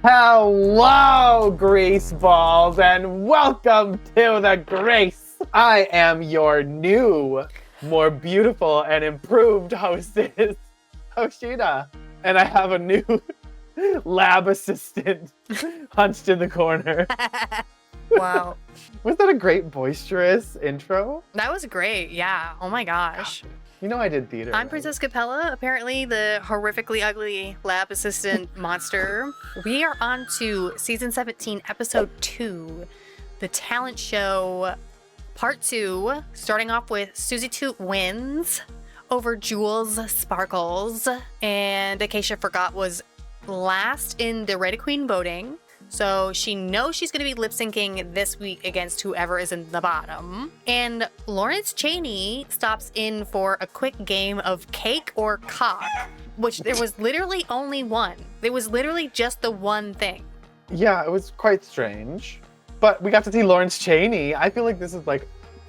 Hello, Grease Balls, and welcome to the Grace. I am your new, more beautiful and improved hostess, Hoshida. And I have a new lab assistant hunched in the corner. Wow. Was that a great boisterous intro? That was great. Yeah. Oh my gosh. You know I did theater. I'm right? Princess Capella, apparently the horrifically ugly lab assistant monster. We are on to season 17, episode 2, the talent show part 2, starting off with Susie Toot wins over Jules Sparkles, and Acacia Forgot was last in the Red Queen voting. So she knows she's going to be lip syncing this week against whoever is in the bottom. And Lawrence Chaney stops in for a quick game of cake or cock, which there was literally only one. It was literally just the one thing. Yeah, it was quite strange. But we got to see Lawrence Chaney. I feel like this is like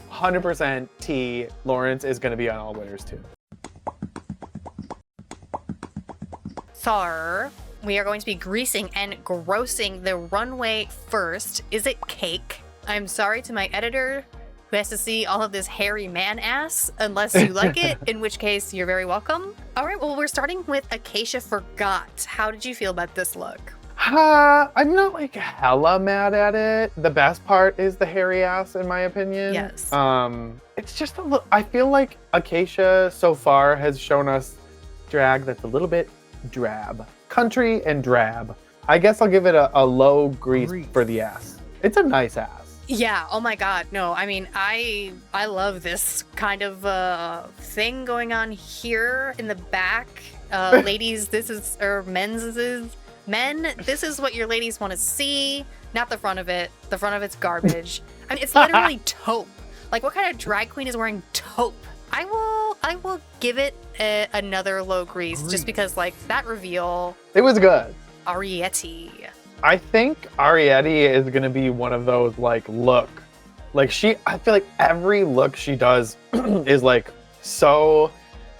100% T. Lawrence is going to be on All Winners too. So, we are going to be greasing and grossing the runway first. Is it cake? I'm sorry to my editor who has to see all of this hairy man ass, unless you like it, in which case you're very welcome. All right, well, we're starting with Acacia Forgot. How did you feel about this look? I'm not like hella mad at it. The best part is the hairy ass, in my opinion. Yes. It's just a little, I feel like Acacia so far has shown us drag that's a little bit drab. Country and drab. I guess I'll give it a low grease for the ass. It's a nice ass. Yeah, oh my god, no, I mean, I love this kind of thing going on here in the back. Ladies, this is, or men's, this is, men, this is what your ladies want to see, not the front of it. The front of it's garbage. I mean, it's literally taupe. Like, what kind of drag queen is wearing taupe? I will give it another low grease just because, like, that reveal. It was good. Arietti. I think Arietti is gonna be one of those like look. Like I feel like every look she does is like so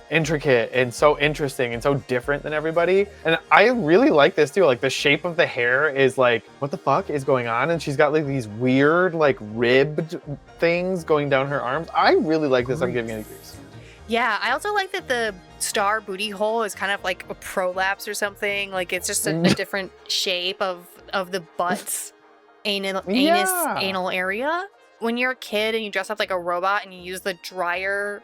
intricate and so interesting and so different than everybody. And I really like this too. Like the shape of the hair is like, what the fuck is going on? And she's got like these weird like ribbed things going down her arms. I really like this. I'm giving it a grease. Yeah, I also like that the star booty hole is kind of like a prolapse or something. Like it's just a different shape of the butt's anal area. When you're a kid and you dress up like a robot and you use the dryer,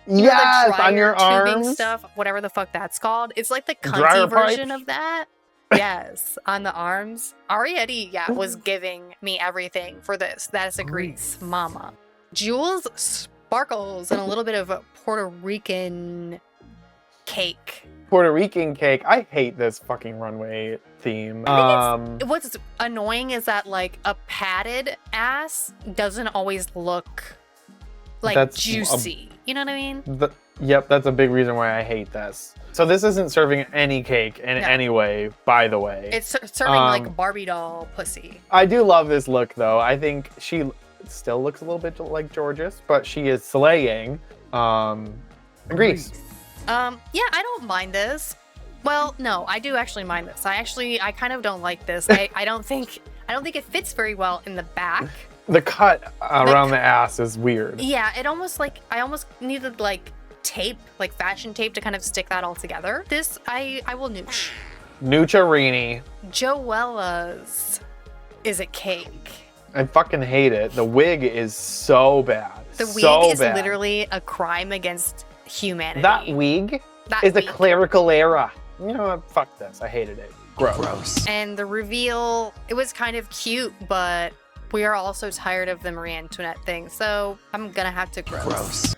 yes, the dryer on your tubing arms stuff, whatever the fuck that's called. It's like the Dryer cunty version pipes. of that. Yes, on the arms. Arietti, yeah, was giving me everything for this. That is a grease, mama. Jules Sparkles and a little bit of Puerto Rican cake. Puerto Rican cake. I hate this fucking runway theme. What's annoying is that like a padded ass doesn't always look like That's juicy. You know what I mean? Yep, that's a big reason why I hate this. So this isn't serving any cake in any way, by the way. It's serving like Barbie doll pussy. I do love this look though. I think she still looks a little bit like Georges, but she is slaying. Grease. Yeah, I don't mind this. Well, no, I do actually mind this. I kind of don't like this. I don't think it fits very well in the back. The cut around the ass is weird. Yeah, it almost like I almost needed like tape, like fashion tape to kind of stick that all together. This I will nooch. Noocharini. Joella's is a cake. I fucking hate it. The wig is so bad. The wig is literally a crime against humanity. That wig is a clerical error. You know what? Fuck this. I hated it. Gross. And the reveal, it was kind of cute, but we are also tired of the Marie Antoinette thing, so I'm gonna have to gross.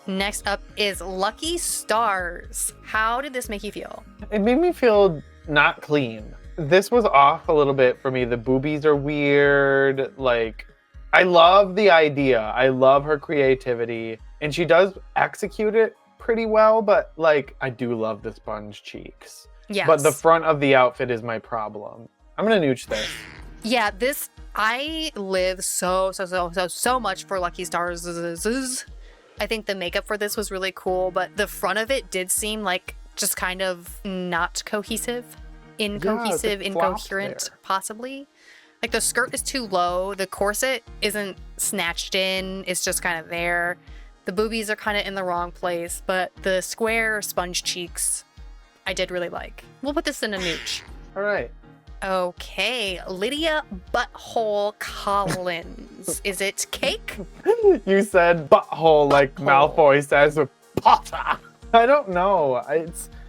Next up is Lucky Stars. How did this make you feel? It made me feel not clean. This was off a little bit for me. The boobies are weird. Like, I love the idea. I love her creativity. And she does execute it pretty well, but like, I do love the sponge cheeks. Yes. But the front of the outfit is my problem. I'm gonna nooch this. Yeah, this, I live so much for Lucky Stars. I think the makeup for this was really cool, but the front of it did seem like just kind of not cohesive. incohesive, it flops incoherent, there. possibly. Like the skirt is too low, the corset isn't snatched in, it's just kind of there. The boobies are kind of in the wrong place, but the square sponge cheeks, I did really like. We'll put this in a nooch. All right. Okay, Lydia Butthole Collins. Is it cake? You said butthole like Butthole. Malfoy says with Potter. I don't know.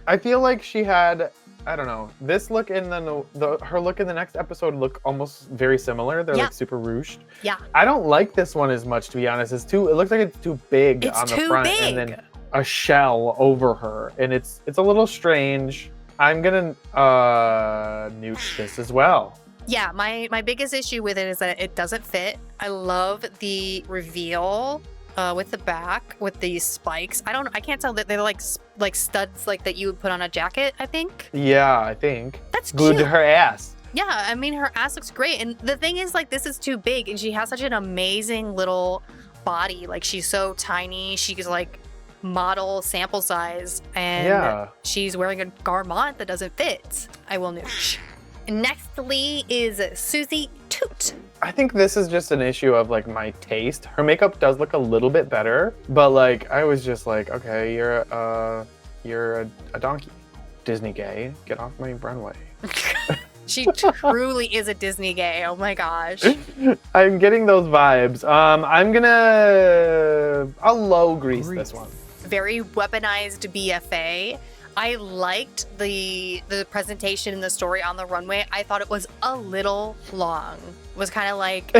I feel like she had, I don't know. This look in her look in the next episode look almost very similar. They're Yeah. like super ruched. Yeah. I don't like this one as much, to be honest. It looks like it's too big It's on the too front big. and then a shell over her, and it's a little strange. I'm gonna nooch this as well. Yeah, my biggest issue with it is that it doesn't fit. I love the reveal with the back with these spikes. I can't tell that they're like studs like that you would put on a jacket, I think. Yeah, I think. That's Glued cute. to her ass. Yeah, I mean her ass looks great. And the thing is like this is too big and she has such an amazing little body. Like she's so tiny. She's like model sample size and Yeah. she's wearing a garment that doesn't fit. I will nooch. Nextly is Susie Toot. I think this is just an issue of like my taste. Her makeup does look a little bit better, but like I was just like, okay, you're a donkey. Disney gay, get off my runway. She truly is a Disney gay. Oh my gosh. I'm getting those vibes. I'll low grease this one. Very weaponized BFA. I liked the presentation and the story on the runway. I thought it was a little long. It was kind of like,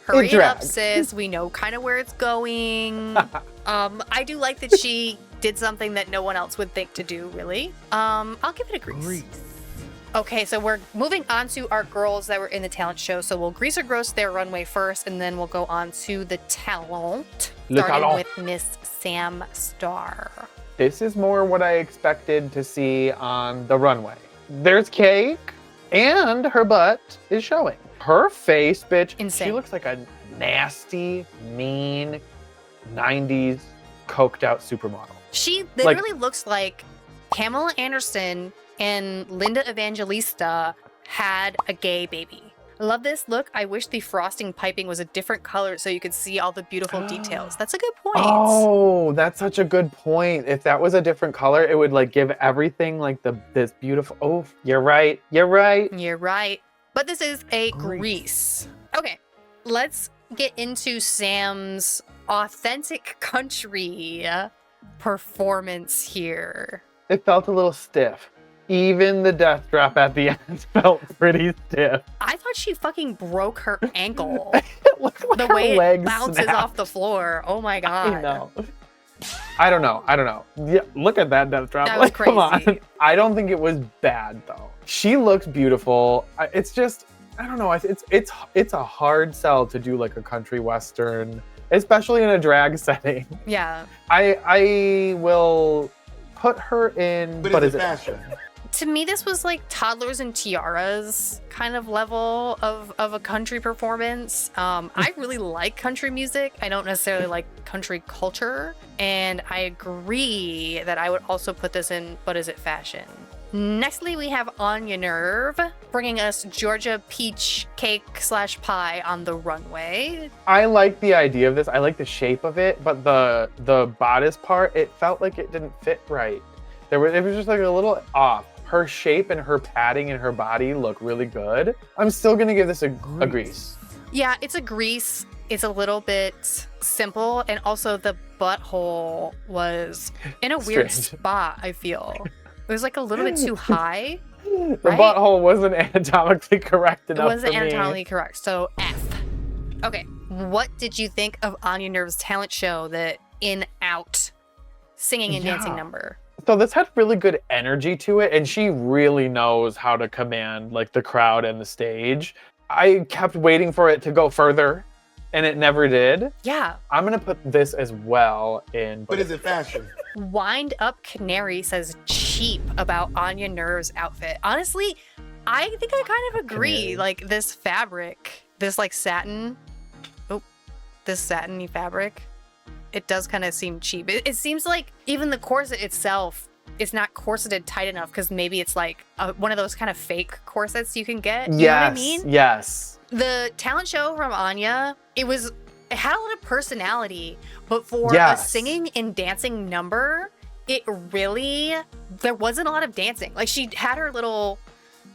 hurry up, dragged. sis. We know kind of where it's going. I do like that she did something that no one else would think to do, really. I'll give it a grease. Okay, so we're moving on to our girls that were in the talent show. So we'll grease or gross their runway first, and then we'll go on to the talent. Le Starting talent. with Miss Sam Star. This is more what I expected to see on the runway. There's cake, and her butt is showing. Her face, bitch, Insane. she looks like a nasty, mean, 90s coked out supermodel. She literally looks like Pamela Anderson and Linda Evangelista had a gay baby. I love this look. I wish the frosting piping was a different color so you could see all the beautiful details. That's a good point. Oh, that's such a good point. If that was a different color, it would like give everything like this beautiful. Oh, you're right. You're right. You're right. But this is a grease. Okay, let's get into Sam's authentic country performance here. It felt a little stiff. Even the death drop at the end felt pretty stiff. I thought she fucking broke her ankle. It looked like The her way it legs bounces snapped. off the floor. Oh my god. I know. I don't know. Yeah, look at that death drop. That was Like, come on. crazy. I don't think it was bad though. She looks beautiful. It's just, I don't know. It's a hard sell to do like a country western, especially in a drag setting. Yeah. I will put her in. But is it fashion? To me, this was like Toddlers and Tiaras kind of level of a country performance. I really like country music. I don't necessarily like country culture. And I agree that I would also put this in, but is it fashion? Nextly, we have Anya Nerve bringing us Georgia peach cake / pie on the runway. I like the idea of this. I like the shape of it, but the bodice part, it felt like it didn't fit right. It was just like a little off. Her shape and her padding and her body look really good. I'm still gonna give this a grease. Yeah, it's a grease. It's a little bit simple, and also the butthole was in a weird Strange. spot, I feel. It was like a little bit too high. The Right? butthole wasn't anatomically correct It enough wasn't for me. anatomically correct, so F. Okay, what did you think of Anya Nerve's talent show, the in-out singing and dancing Yeah. number? So this had really good energy to it, and she really knows how to command like the crowd and the stage. I kept waiting for it to go further, and it never did. Yeah. I'm gonna put this as well in. But is it fashion? Wind Up Canary says cheap about Anya Nerve's outfit. Honestly, I think I kind of agree. Canary. Like this fabric, this like satin, this satiny fabric, it does kind of seem cheap. It seems like even the corset itself it's not corseted tight enough because maybe it's like one of those kind of fake corsets you can get. You know what I mean? Yes. The talent show from Anya, it had a lot of personality, but for a singing and dancing number, there wasn't a lot of dancing. Like she had her little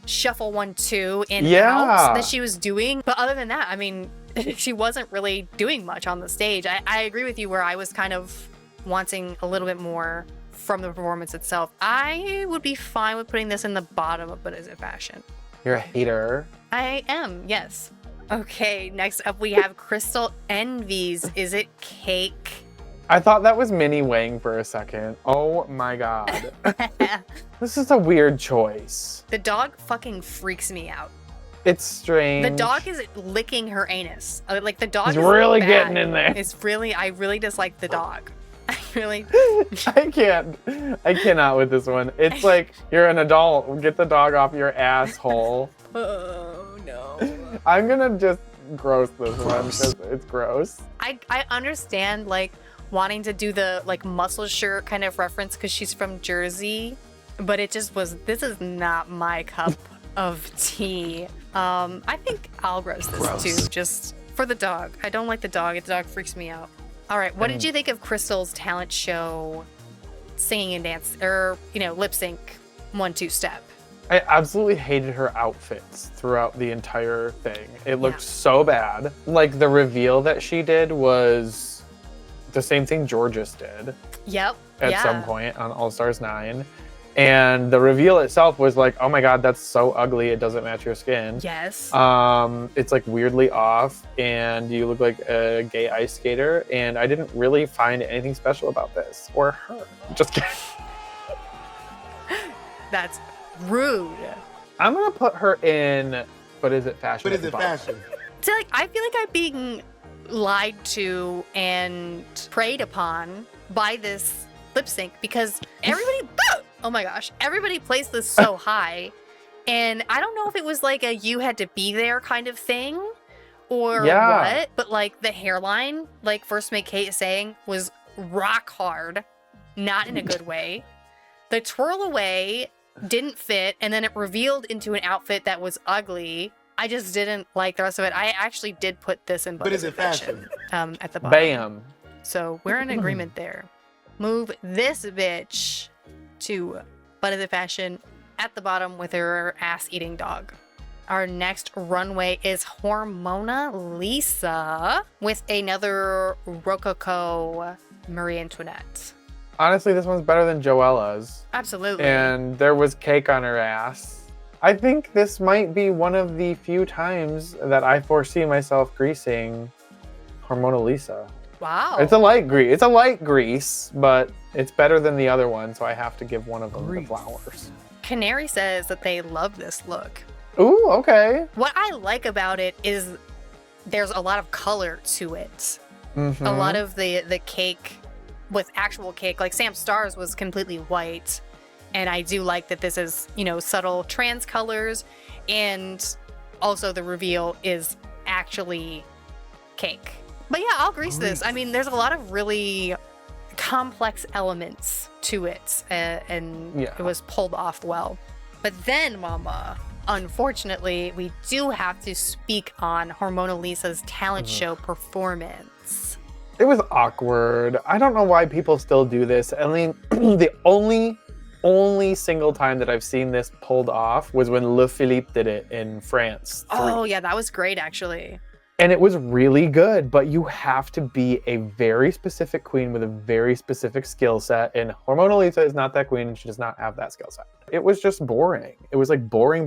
shuffle 1-2 in out that she was doing, but other than that, I mean, she wasn't really doing much on the stage. I agree with you where I was kind of wanting a little bit more from the performance itself. I would be fine with putting this in the bottom of But Is It Fashion? You're a hater. I am, yes. Okay, next up we have Crystal Envy's Is It Cake? I thought that was Minnie Wang for a second. Oh my god. This is a weird choice. The dog fucking freaks me out. It's strange. The dog is licking her anus. Like the dog is really bad. getting in there. I really dislike the dog. I really. I cannot with this one. It's like, you're an adult. Get the dog off your asshole. Oh no. I'm gonna just gross this one because it's gross. I understand like wanting to do the like muscle shirt kind of reference because she's from Jersey, but it just was, this is not my cup of tea. I think I'll gross this too, just for the dog. I don't like the dog. The dog freaks me out. All right, what did you think of Crystal's talent show singing and dance, or, lip sync 1-2 step? I absolutely hated her outfits throughout the entire thing. It looked so bad. Like, the reveal that she did was the same thing Georges did. Yep. At some point on All Stars 9. And the reveal itself was like, oh my god, that's so ugly, it doesn't match your skin. Yes. It's like weirdly off, and you look like a gay ice skater, and I didn't really find anything special about this. Or her. Just kidding. That's rude. I'm gonna put her in, But Is It Fashion? But Is It Fashion? So, like, I feel like I'm being lied to and preyed upon by this lip sync because everybody, oh my gosh, everybody placed this so high. And I don't know if it was like a you had to be there kind of thing or what, but like the hairline, like First Mate Kate is saying, was rock hard, not in a good way. The twirl away didn't fit, and then it revealed into an outfit that was ugly. I just didn't like the rest of it. I actually did put this in But Is It Fashion at the bottom. Bam. So we're in agreement there. Move this bitch to But Is It Fashion at the bottom with her ass-eating dog. Our next runway is Hormona Lisa with another Rococo Marie Antoinette. Honestly, this one's better than Joella's. Absolutely. And there was cake on her ass. I think this might be one of the few times that I foresee myself greasing Hormona Lisa. Wow. It's a light grease. It's a light grease, but it's better than the other one, so I have to give one of them the flowers. Canary says that they love this look. Ooh, okay. What I like about it is there's a lot of color to it. Mm-hmm. A lot of the cake with actual cake, like Sam Star's was completely white. And I do like that this is, subtle trans colors. And also the reveal is actually cake. But yeah, I'll grease this. I mean, there's a lot of really complex elements to it. And it was pulled off well. But then, Mama, unfortunately, we do have to speak on Hormona Lisa's talent show performance. It was awkward. I don't know why people still do this. I mean, the only single time that I've seen this pulled off was when Le Philippe did it in France 3. Oh, yeah, that was great, actually. And it was really good, but you have to be a very specific queen with a very specific skill set, and Hormona Lisa is not that queen, and she does not have that skill set. It was just boring. It was like boring.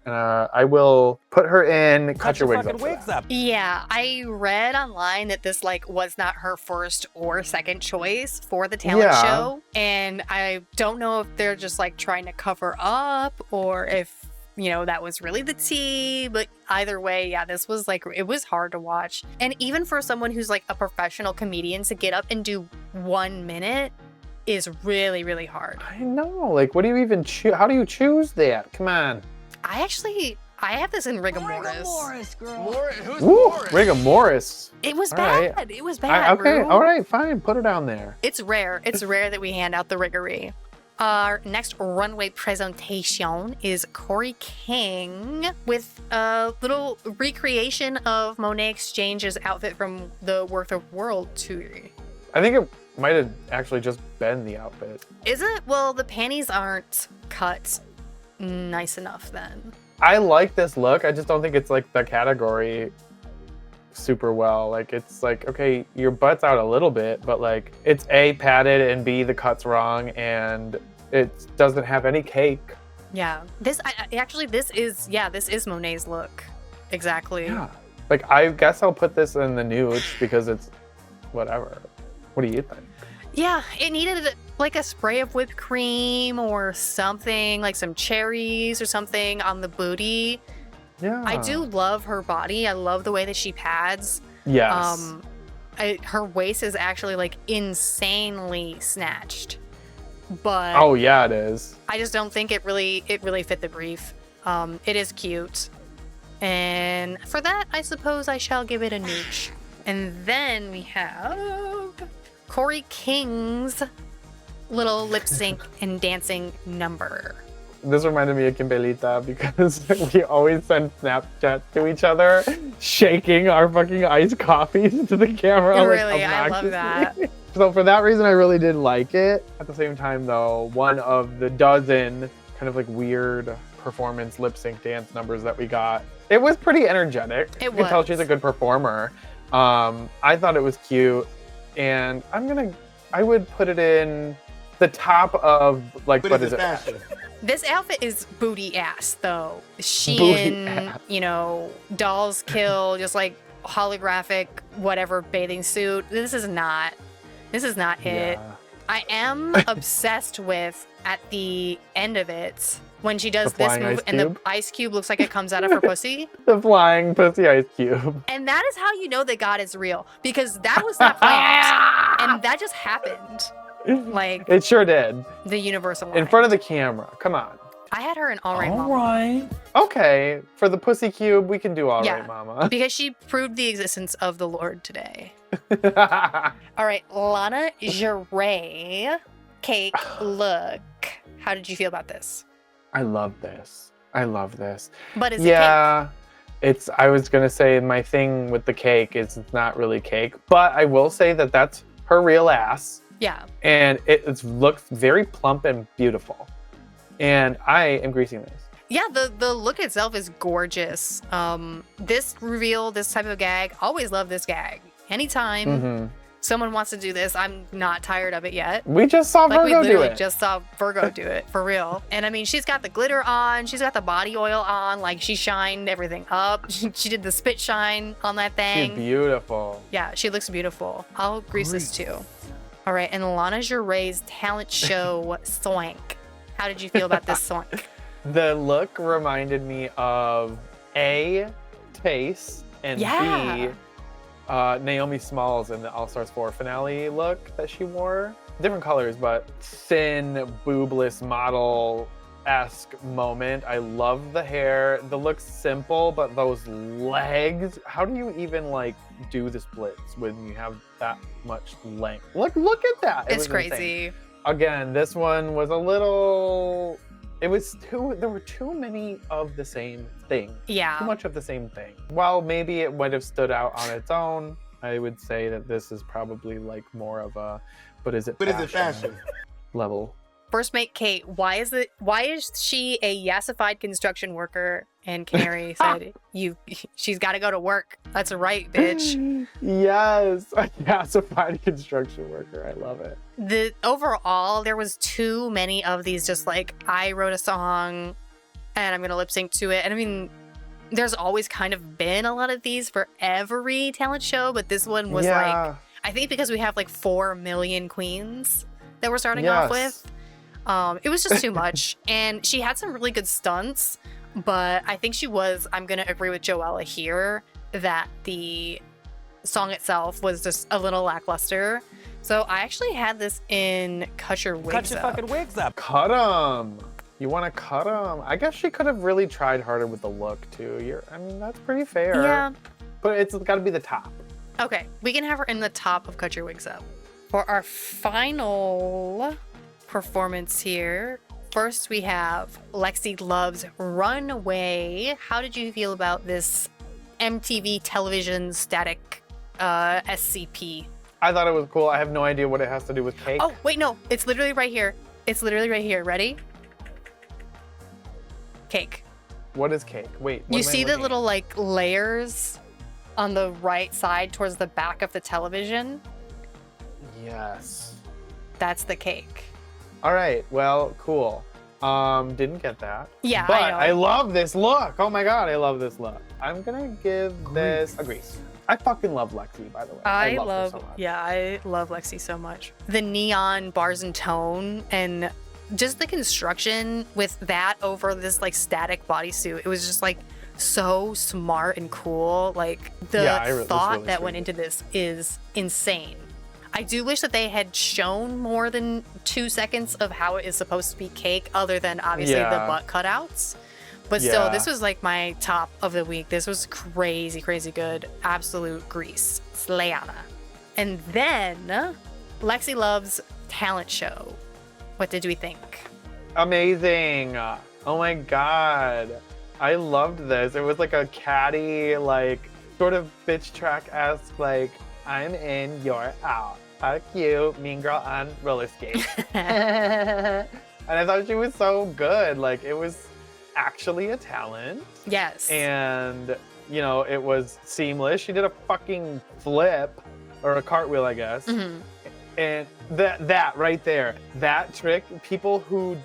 I will put her in Cut Your Wigs Up. Yeah, I read online that this was not her first or second choice for the talent show, and I don't know if they're just trying to cover up or if that was really the tea, but either way, this was it was hard to watch. And even for someone who's a professional comedian to get up and do 1 minute is really, really hard. I know, what do you even choose? How do you choose that? Come on. I have this in rigor mortis. Rigor Mortis, girl. Who's Woo, Morris? Rigor Mortis. It was All bad. right. It was bad. Okay, Rue. all right, fine. Put her down there. It's rare. It's rare that we hand out the rigory. Our next runway presentation is Corey King with a little recreation of Monet Exchange's outfit from the Worth of World tour. I think it might have actually just been the outfit. Is it? Well, the panties aren't cut nice enough then. I like this look. I just don't think it's like the category super well. Like it's like, okay, your butt's out a little bit, but like it's A, padded, and B, the cut's wrong, and it doesn't have any cake. Yeah. This is Monet's look. Exactly. Yeah. Like I guess I'll put this in the nudes because it's whatever. What do you think? Yeah, it needed like a spray of whipped cream or something, like some cherries or something on the booty. Yeah. I do love her body. I love the way that she pads. Yes. Her waist is actually like insanely snatched. But oh yeah, it is. I just don't think it really fit the brief. It is cute. And for that, I suppose I shall give it a nooch. And then we have Corey King's little lip sync and dancing number. This reminded me of Kimbelita because we always send Snapchat to each other, shaking our fucking iced coffees to the camera. Really, like, I love that. So for that reason, I really did like it. At the same time, though, one of the dozen kind of like weird performance lip sync dance numbers that we got, it was pretty energetic. You can tell she's a good performer. I thought it was cute, and I would put it in the top of like, what is it? Fashion? This outfit is booty ass, though. Ass. You know, Dolls Kill, just like holographic, whatever bathing suit. This is not it. Yeah. I am obsessed with at the end of it when she does The this flying move ice and the cube? ice cube looks like it comes out of her pussy. The flying pussy ice cube. And that is how you know that God is real, because that was not planned. And that just happened. Like It sure did. the universal In front of the camera. Come on. I had her in All Right All Mama. right. Okay. For the pussy cube, we can do all Yeah. right, mama. Because she proved the existence of the Lord today. All right, Lana Geray, cake look. How did you feel about this? I love this. But is Yeah. I was going to say my thing with the cake is it's not really cake, but I will say that that's her real ass. it cake? Yeah. And it looks very plump and beautiful. And I am greasing this. Yeah, the look itself is gorgeous. This reveal, this type of gag, always love this gag. Anytime someone wants to do this, I'm not tired of it yet. We just saw Like we Virgo do literally it. just saw Virgo do it, for real. And I mean, she's got the glitter on, she's got the body oil on, like she shined everything up. She did the spit shine on that thing. She's beautiful. Yeah, she looks beautiful. I'll grease this too. All right, and Lana Geray's talent show Swank. How did you feel about this Swank? The look reminded me of A, Taste, and Yeah. B, Naomi Smalls in the All Stars 4 finale look that she wore. Different colors, but thin, boobless model-esque moment. I love the hair. The look's simple, but those legs, how do you even like do the splits when you have that much length? Look at that. It It's was crazy. insane. Again, this one was a little, there were too many of the same thing. Yeah. Too much of the same thing. While maybe it might have stood out on its own, I would say that this is probably like more of a, but is it fashion level. First mate Kate, why is she a yassified construction worker? And Canary said, she's got to go to work. That's right, bitch. Yes, a gasified construction worker. I love it. Overall, there was too many of these just like, I wrote a song and I'm going to lip sync to it. And I mean, there's always kind of been a lot of these for every talent show, but this one was like, I think because we have like 4 million queens that we're starting off with. It was just too much. And she had some really good stunts, but I think I'm going to agree with Joella here that the song itself was just a little lackluster. So I actually had this in Cut Your Wigs Up. Cut your fucking wigs up. Cut them. You want to cut them. I guess she could have really tried harder with the look too. I mean, that's pretty fair. Yeah. But it's got to be the top. Okay, we can have her in the top of Cut Your Wigs Up. For our final performance here. First, we have Lexi Love's Runway. How did you feel about this MTV television static SCP? I thought it was cool. I have no idea what it has to do with cake. Oh, wait, no. It's literally right here. It's literally right here. Ready? Cake. What is cake? Wait. What You am I see the looking little like layers on the right side towards the back of the television? at? Yes. That's the cake. All right. Well, cool. Didn't get that. Yeah, but I know. love this look. Oh my god, I love this look. I'm gonna give this a Grease. I fucking love Lexi, by the way. I love her so much. Yeah, I love Lexi so much. The neon bars and tone and just the construction with that over this like static bodysuit. It was just like so smart and cool. Like the thought really that went sweet. into this is insane. I do wish that they had shown more than 2 seconds of how it is supposed to be cake, other than obviously the Yeah. butt cutouts. But still, Yeah. this was like my top of the week. This was crazy, crazy good. Absolute Grease. Slayana. And then Lexi Love's talent show. What did we think? Amazing. Oh my god. I loved this. It was like a catty, like sort of bitch track-esque, like, I'm in, you're out. Fuck you, mean girl on roller skates. And I thought she was so good. Like, it was actually a talent. Yes. And, you know, it was seamless. She did a fucking flip, or a cartwheel, I guess. Mhm. And that right there, that trick, people who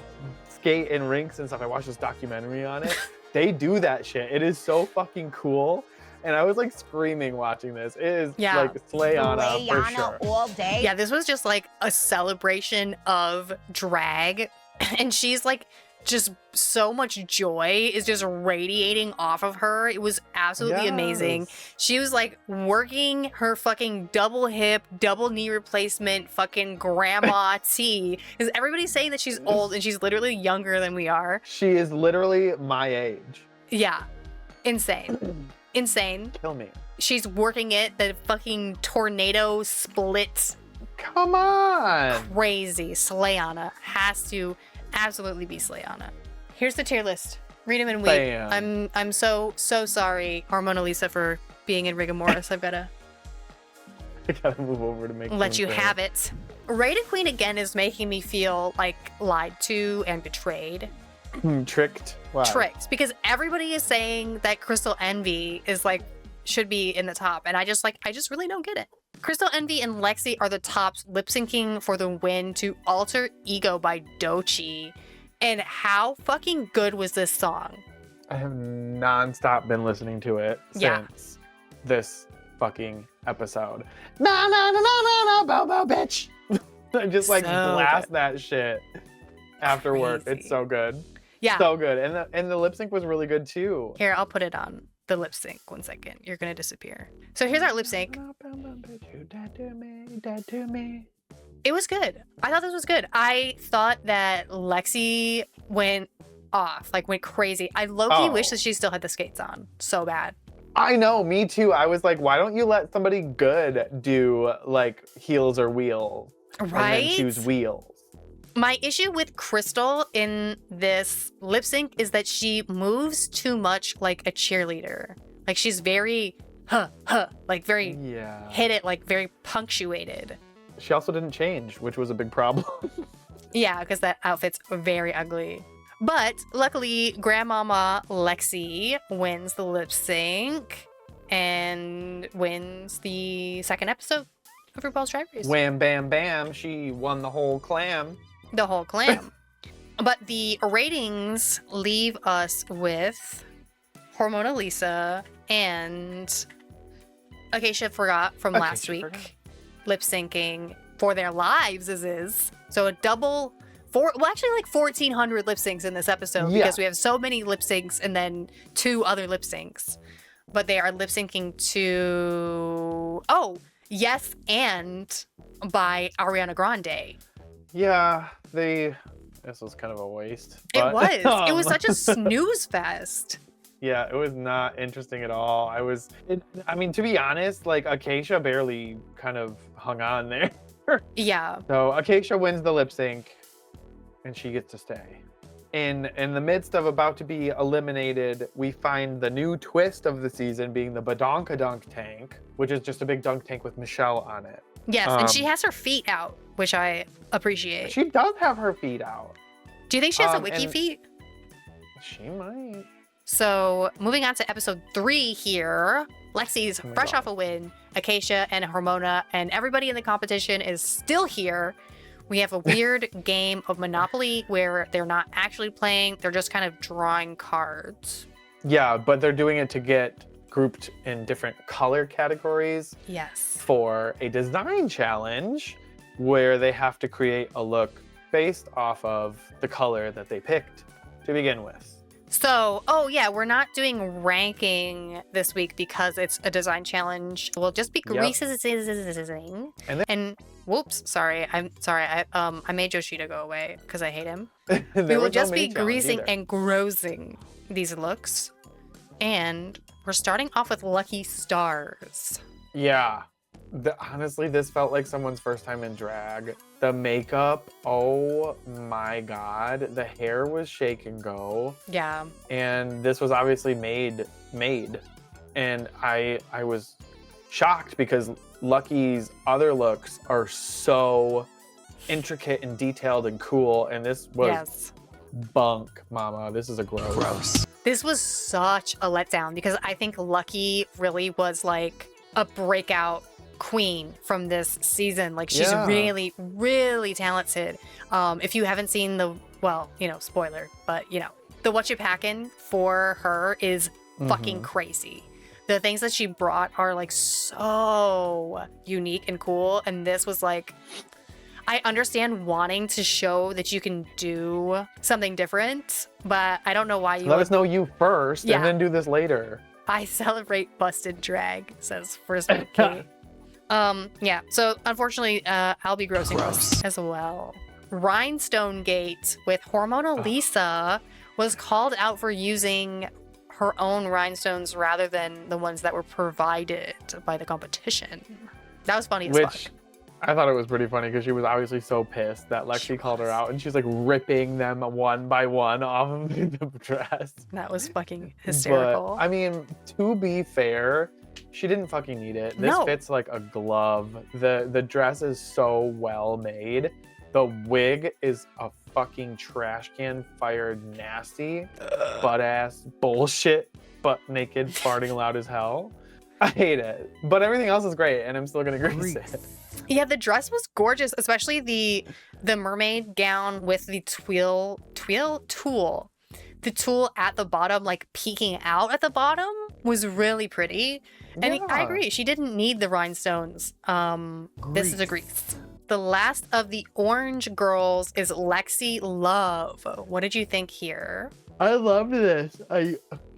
skate in rinks and stuff, I watched this documentary on it, they do that shit. It is so fucking cool. And I was like screaming watching this. It is like Slayana for sure. all day. Yeah, this was just like a celebration of drag. And she's like, just so much joy is just radiating off of her. It was absolutely amazing. Yes. She was like working her fucking double hip, double knee replacement fucking grandma tea. Because everybody's saying that she's old and she's literally younger than we are. She is literally my age. Yeah. Insane. Insane. Kill me. She's working it. The fucking tornado splits. Come on. Crazy. Slayana has to absolutely be Slayana. Here's the tier list. Read them and weep. Bam. I'm so sorry, Hormona Lisa, for being in rigor mortis. I've gotta I gotta move over to make let you have it. Rated Queen again is making me feel like lied to and betrayed. Tricked. Wow. Tricked. Because everybody is saying that Crystal Envy is like should be in the top. And I just really don't get it. Crystal Envy and Lexi are the tops, lip syncing for the win to Alter Ego by Doechii. And how fucking good was this song? I have nonstop been listening to it Yeah. since this fucking episode. No, no, no, no, no, no, Bobo, bitch. I just like So blast good. that shit after work. Crazy. It's so good. Yeah. So good. And the lip sync was really good too. Here, I'll put it on the lip sync. 1 second. You're gonna disappear. So here's our lip sync. You dead to me, dead to me. It was good. I thought this was good. I thought that Lexi went off, like went crazy. I low-key wish that she still had the skates on so bad. I know, me too. I was like, why don't you let somebody good do like heels or wheels? Right? And then choose wheels. My issue with Crystal in this lip sync is that she moves too much like a cheerleader. Like she's very, like very Yeah. hit it, like very punctuated. She also didn't change, which was a big problem. Yeah, because that outfit's very ugly. But luckily, Grandmama Lexi wins the lip sync and wins the second episode of RuPaul's Drag Race. Wham, bam, bam. She won the whole clam. The whole clam. But the ratings leave us with Hormona Lisa and Acacia Forgot from last Acacia week. Forgot. Lip syncing for their lives is. So a double, actually like 1,400 lip syncs in this episode Yeah. because we have so many lip syncs and then 2 other lip syncs. But they are lip syncing to, Yes and by Ariana Grande. Yeah, this was kind of a waste. It but, was. It was such a snooze fest. Yeah, it was not interesting at all. I mean, to be honest, like Acacia barely kind of hung on there. Yeah. So Acacia wins the lip sync. and she gets to stay. In the midst of about to be eliminated, we find the new twist of the season being the Badonkadunk tank, which is just a big dunk tank with Michelle on it. Yes, and she has her feet out, which I appreciate. She does have her feet out. Do you think she has a wiki feet? She might. So moving on to episode 3 here, Lexi's fresh off a win. Acacia and Hormona and everybody in the competition is still here. We have a weird game of Monopoly where they're not actually playing, they're just kind of drawing cards. Yeah, but they're doing it to get grouped in different color categories. Yes. For a design challenge where they have to create a look based off of the color that they picked to begin with. So, we're not doing ranking this week because it's a design challenge. We'll just be greasing. And whoops, sorry. I made Yoshida go away because I hate him. We will just be greasing and grossing these looks. And we're starting off with Lucky Stars. Yeah. Honestly, this felt like someone's first time in drag. The makeup, oh my god. The hair was shake and go. Yeah. And this was obviously made. And I was shocked because Lucky's other looks are so intricate and detailed and cool. And this was bunk, mama. This is a gross. This was such a letdown because I think Lucky really was like a breakout queen from this season. Like she's really, really talented. If you haven't seen spoiler, but the What You Packin' for her is fucking crazy. The things that she brought are like so unique and cool. And this was like, I understand wanting to show that you can do something different, but I don't know why you let us know you first and then do this later. I celebrate busted drag, says First Mate Kate. So unfortunately, I'll be grossing as well. Rhinestone Gate with Hormonal Lisa was called out for using her own rhinestones rather than the ones that were provided by the competition. That was funny as fuck. I thought it was pretty funny because she was obviously so pissed that Lexi called her out and she's like ripping them one by one off of the dress. That was fucking hysterical. But, I mean, to be fair, she didn't fucking need it. This fits like a glove. The dress is so well made. The wig is a fucking trash can fired nasty butt ass bullshit, butt naked, farting loud as hell. I hate it. But everything else is great and I'm still gonna grease it. Yeah, the dress was gorgeous, especially the mermaid gown with the tool. The tool at the bottom, like peeking out at the bottom, was really pretty. And I agree, she didn't need the rhinestones. This is a grease. The last of the orange girls is Lexi Love. What did you think here? I loved this.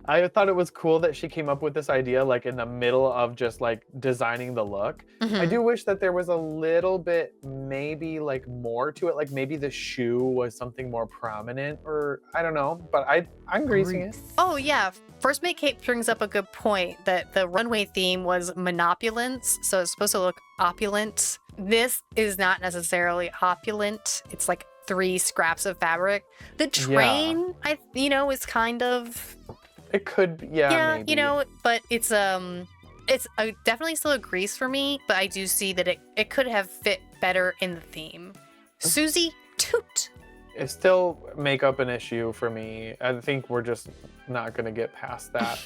I thought it was cool that she came up with this idea like in the middle of just like designing the look. I do wish that there was a little bit maybe like more to it. Like maybe the shoe was something more prominent or I don't know, but I'm greasing it. Oh yeah. First Mate Kate brings up a good point that the runway theme was monopulence. So it's supposed to look opulent. This is not necessarily opulent. It's like 3 scraps of fabric. The train, is kind of... It could, maybe. But it's definitely still a grease for me, but I do see that it could have fit better in the theme. Susie Toot. It's still makeup an issue for me. I think we're just not gonna get past that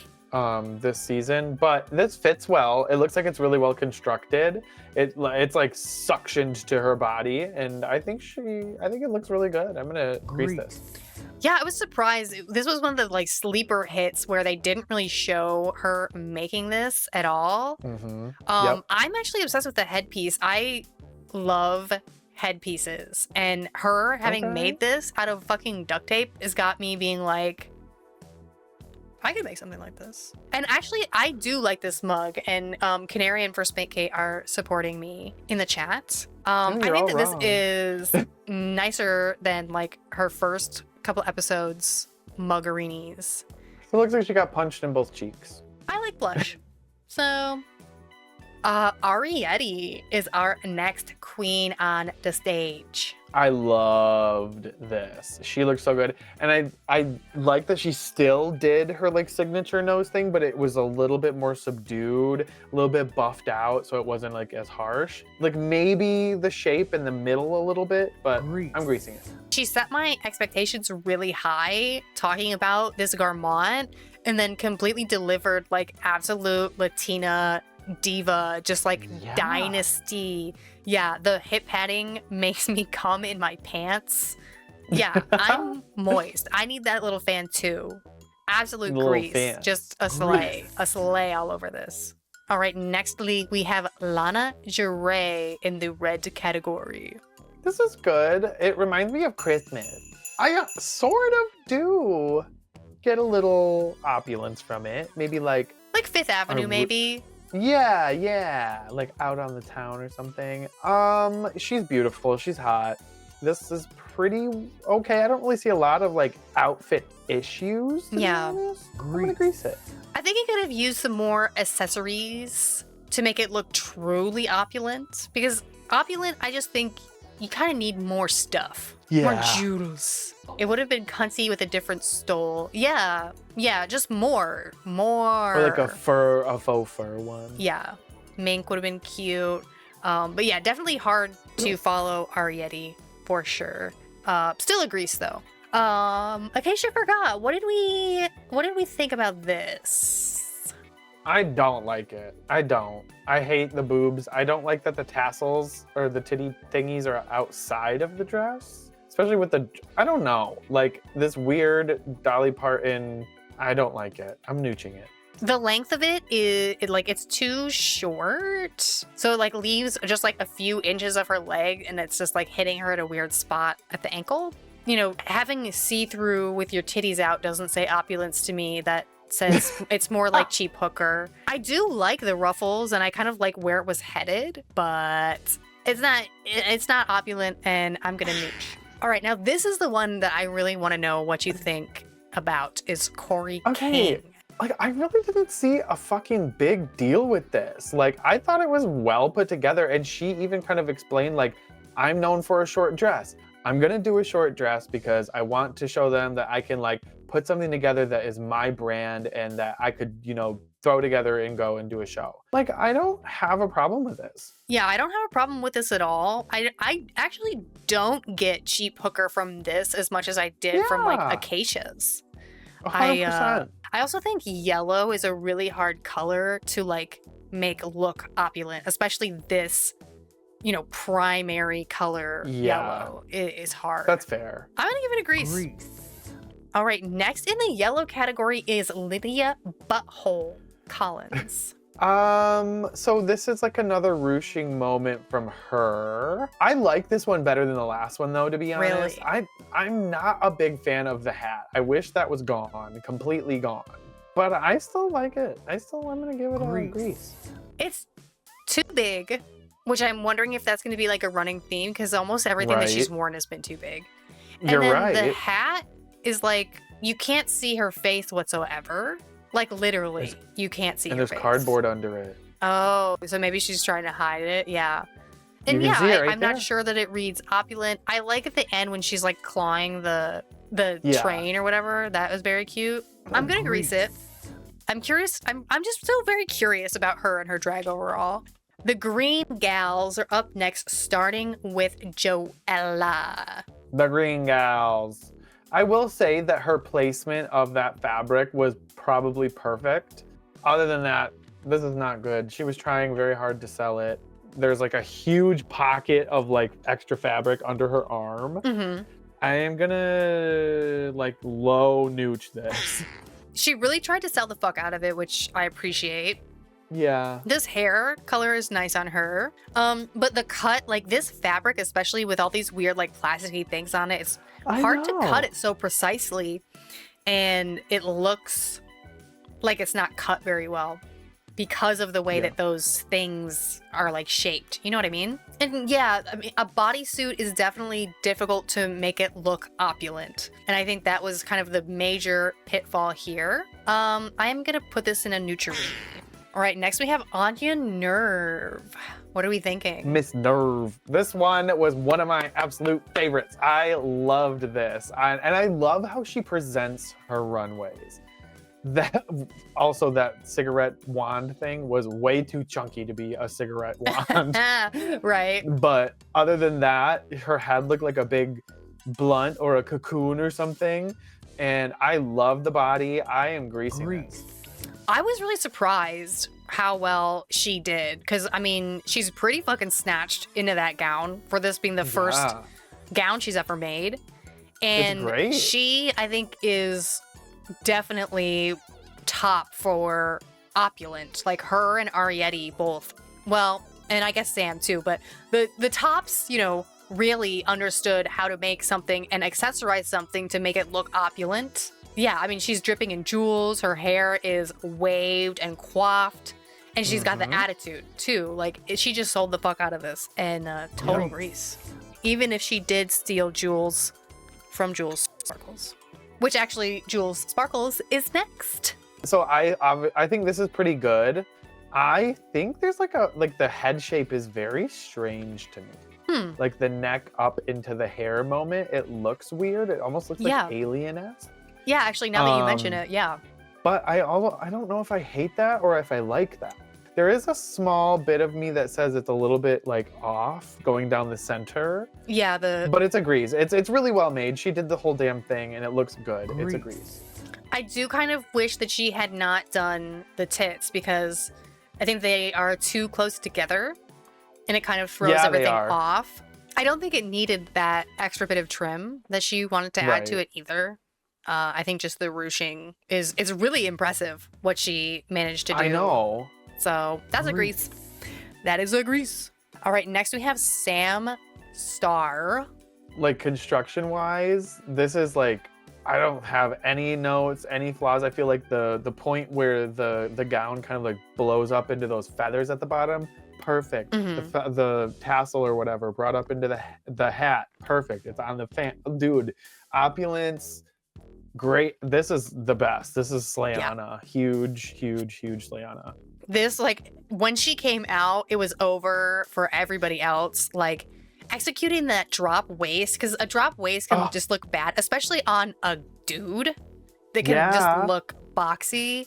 this season, but this fits well. It looks like it's really well constructed. It's like suctioned to her body, and I think it looks really good. I'm gonna grease this. Yeah, I was surprised. This was one of the like sleeper hits where they didn't really show her making this at all. I'm actually obsessed with the headpiece. I love headpieces, and her having made this out of fucking duct tape has got me being like, I could make something like this. And actually, I do like this mug, and Canary and First Mate Kate are supporting me in the chat. I think that this is nicer than like her first couple episodes muggerinis. It looks like she got punched in both cheeks. I like blush. So Arietti is our next queen on the stage. I loved this. She looked so good. And I like that she still did her like signature nose thing, but it was a little bit more subdued, a little bit buffed out, so it wasn't like as harsh. Like maybe the shape in the middle a little bit, but I'm greasing it. She set my expectations really high talking about this Garmont and then completely delivered like absolute Latina diva, just like dynasty. Yeah, the hip padding makes me come in my pants. Yeah, I'm moist. I need that little fan too. Absolute grease. Fan. Just a sleigh all over this. All right, nextly we have Lana Geré in the red category. This is good. It reminds me of Christmas. I sort of do get a little opulence from it. Maybe like Fifth Avenue, maybe. Yeah, like out on the town or something. She's beautiful, she's hot. This is pretty okay. I don't really see a lot of like outfit issues. Yeah. I'm gonna grease it. I think he could have used some more accessories to make it look truly opulent. Because opulent, I just think you kind of need more stuff. More jewels. It would have been cunty with a different stole. Yeah, just more. Or like a faux fur one. Yeah, mink would have been cute. But yeah, definitely hard to follow Arietti for sure. Still a grease though. Acacia forgot. What did we think about this? I don't like it. I don't. I hate the boobs. I don't like that the tassels or the titty thingies are outside of the dress. Especially with the, I don't know, like this weird Dolly Parton, I don't like it. I'm nooching it. The length of it is it's too short. So it like leaves just like a few inches of her leg and it's just like hitting her at a weird spot at the ankle. You know, having see-through with your titties out doesn't say opulence to me. That says it's more like cheap hooker. I do like the ruffles and I kind of like where it was headed, but it's not opulent and I'm gonna nooch. All right, now this is the one that I really want to know what you think about is Corey King. Like, I really didn't see a fucking big deal with this. Like, I thought it was well put together, and she even kind of explained, like, I'm known for a short dress. I'm gonna do a short dress because I want to show them that I can, like, put something together that is my brand and that I could, you know, throw together and go and do a show. Like, I don't have a problem with this. Yeah, I don't have a problem with this at all. I actually don't get cheap hooker from this as much as I did from like Acacia's. 100%. I also think yellow is a really hard color to like make look opulent, especially this, you know, primary color yellow is hard. That's fair. I'm gonna give it a grease. All right, next in the yellow category is Lydia Butthole Collins. So this is like another ruching moment from her. I like this one better than the last one though, to be honest. Really? I'm not a big fan of the hat. I wish that was gone, completely gone. But I still like it. I'm gonna give it a grease. It's too big, which I'm wondering if that's gonna be like a running theme because almost everything that she's worn has been too big. You're and then right. The hat is like, you can't see her face whatsoever. Like literally, you can't see her face. And there's cardboard under it. Oh, so maybe she's trying to hide it. Yeah. And you can see it right I'm there. not sure that it reads opulent. I like at the end when she's like clawing the train or whatever. That was very cute. I'm gonna grease it. I'm curious. I'm just still very curious about her and her drag overall. The Green Gals are up next, starting with Joella. The Green Gals. I will say that her placement of that fabric was probably perfect. Other than that, this is not good. She was trying very hard to sell it. There's like a huge pocket of like extra fabric under her arm. Mm-hmm. I am gonna like low nooch this. She really tried to sell the fuck out of it, which I appreciate. Yeah. This hair color is nice on her. But the cut, like this fabric, especially with all these weird like plasticky things on it, it's hard to cut it so precisely. And it looks like it's not cut very well because of the way that those things are like shaped. You know what I mean? And yeah, I mean, a bodysuit is definitely difficult to make it look opulent. And I think that was kind of the major pitfall here. I am gonna put this in a neutral. All right, next we have Anya Nerve. What are we thinking? Miss Nerve. This one was one of my absolute favorites. I loved this. And I love how she presents her runways. That cigarette wand thing was way too chunky to be a cigarette wand. Right. But other than that, her head looked like a big blunt or a cocoon or something. And I love the body. I am greasing this. I was really surprised how well she did. Because, I mean, she's pretty fucking snatched into that gown for this being the first gown she's ever made. And it's great. She, I think, is definitely top for opulent. Like her and Arietti both. Well, and I guess Sam too. But the tops, you know, really understood how to make something and accessorize something to make it look opulent. Yeah, I mean, she's dripping in jewels. Her hair is waved and coiffed. And she's got the attitude, too. Like, she just sold the fuck out of this. And total grease. Even if she did steal jewels from Jules Sparkles. Which actually, Jules Sparkles is next. So I think this is pretty good. I think there's like the head shape is very strange to me. Like the neck up into the hair moment, it looks weird. It almost looks like alien-esque. Yeah, actually, now that you mention it, yeah. But I don't know if I hate that or if I like that. There is a small bit of me that says it's a little bit like off going down the center. Yeah, but it's a grease. It's really well made. She did the whole damn thing and it looks good. It's a grease. I do kind of wish that she had not done the tits because I think they are too close together and it kind of throws everything off. I don't think it needed that extra bit of trim that she wanted to add to it either. I think just the ruching is really impressive what she managed to do. I know. So that's a grease. That is a grease. All right, next we have Sam Star. Like construction wise, this is like, I don't have any notes, any flaws. I feel like the point where the gown kind of like blows up into those feathers at the bottom, perfect. The tassel or whatever brought up into the hat, perfect. It's on the fan. Dude, opulence, great. This is the best. This is Slayana. Huge Slayana. This, like, when she came out, it was over for everybody else. Like, executing that drop waist, because a drop waist can just look bad, especially on a dude. They can just look boxy.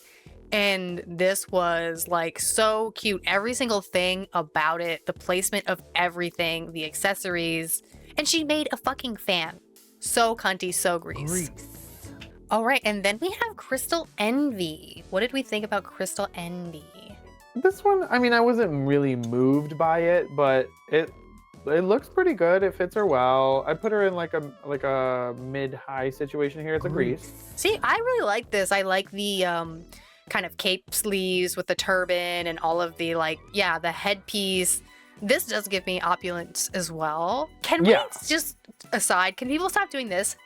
And this was, like, so cute. Every single thing about it, the placement of everything, the accessories. And she made a fucking fan. So cunty, so grease. All right, and then we have Crystal Envy. What did we think about Crystal Envy? This one, I mean, I wasn't really moved by it, but it looks pretty good. It fits her well. I put her in like a mid-high situation here. It's a grease. See, I really like this. I like the kind of cape sleeves with the turban and all of the the headpiece. This does give me opulence as well. Can we just aside? Can people stop doing this?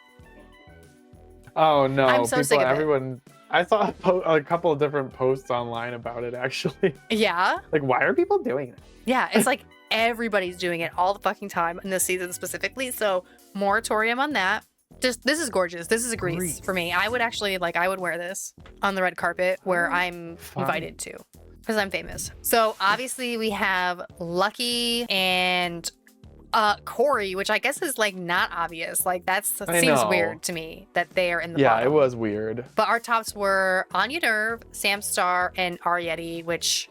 Oh no! I'm so sick of everyone. I saw a couple of different posts online about it actually. Yeah. Like, why are people doing it? Yeah, it's like everybody's doing it all the fucking time in this season specifically. So moratorium on that. This is gorgeous. This is a grease for me. I would actually I would wear this on the red carpet where I'm invited to because I'm famous. So obviously we have Lucky and Corey, which I guess is not obvious. That seems weird to me that they are in the bottom. Yeah, it was weird. But our tops were Anya Nerve, Sam Star, and Arietti, which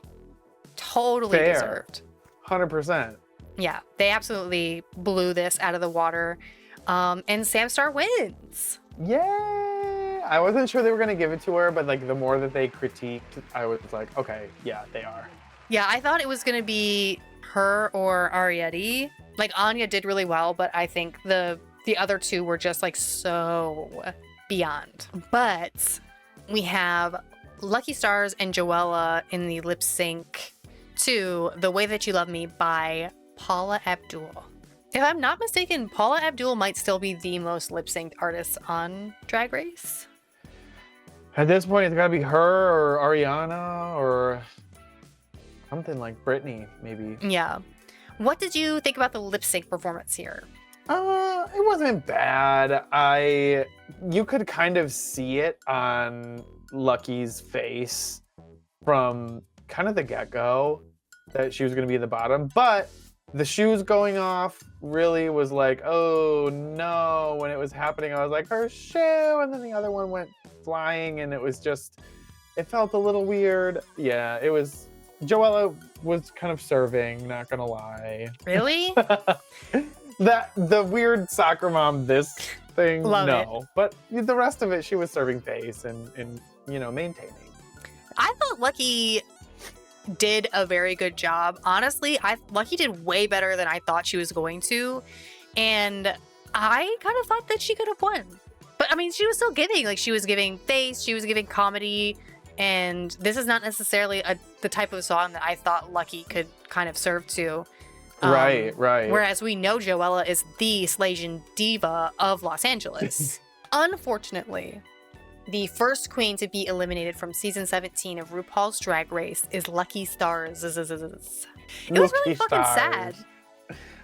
totally deserved. 100%. Yeah, they absolutely blew this out of the water. And Sam Star wins. Yay! I wasn't sure they were gonna give it to her, but the more that they critiqued, I was like, okay, yeah, they are. Yeah, I thought it was gonna be her or Arietti. Anya did really well, but I think the other two were just so beyond. But we have Lucky Stars and Joella in the lip sync to The Way That You Love Me by Paula Abdul. If I'm not mistaken, Paula Abdul might still be the most lip synced artist on Drag Race. At this point, it's gotta be her or Ariana or something like Britney, maybe. Yeah. What did you think about the lip sync performance here? It wasn't bad. You could kind of see it on Lucky's face kind of the get-go that she was going to be in the bottom, but the shoes going off really was like, oh no, when it was happening, I was like, her shoe, and then the other one went flying, and it was just, it felt a little weird. Yeah, it was, Joella was kind of serving, not gonna lie. Really? The weird soccer mom this thing, Love no. But the rest of it, she was serving face and maintaining. I thought Lucky did a very good job. Honestly, Lucky did way better than I thought she was going to. And I kind of thought that she could have won. But I mean, she was still giving. Like, she was giving face, she was giving comedy. And this is not necessarily the type of song that I thought Lucky could kind of serve to. Right. Whereas we know Joella is the Slasian diva of Los Angeles. Unfortunately, the first queen to be eliminated from season 17 of RuPaul's Drag Race is Lucky Stars. It was really fucking sad.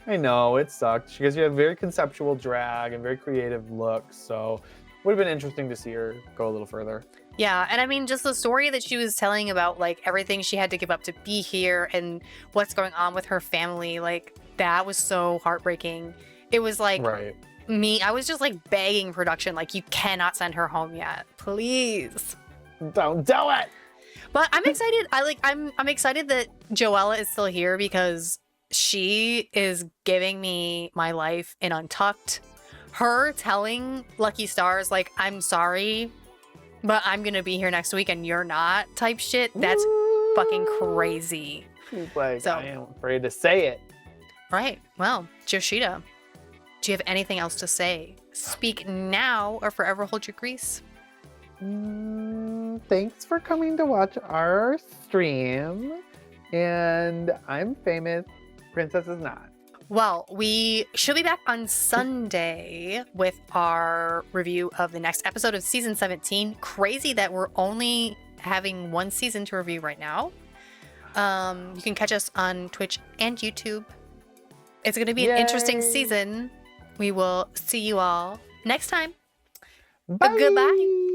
I know, it sucked because she had very conceptual drag and very creative looks, so it would have been interesting to see her go a little further. Yeah, and I mean, just the story that she was telling about, like, everything she had to give up to be here and what's going on with her family, like, that was so heartbreaking. It was like, right. I was just like begging production, like, you cannot send her home yet, please don't do it. But I'm excited. I'm excited that Joella is still here because she is giving me my life in Untucked. Her telling Lucky Stars, like, I'm sorry, but I'm gonna be here next week and you're not, type shit, that's fucking crazy. She's like, I am afraid to say it. Right. Well, Joshita, do you have anything else to say? Speak now or forever hold your grease. Thanks for coming to watch our stream. And I'm famous. Princess is not. Well, we should be back on Sunday with our review of the next episode of season 17. Crazy that we're only having one season to review right now. You can catch us on Twitch and YouTube. It's going to be an interesting season. We will see you all next time. Bye. Goodbye.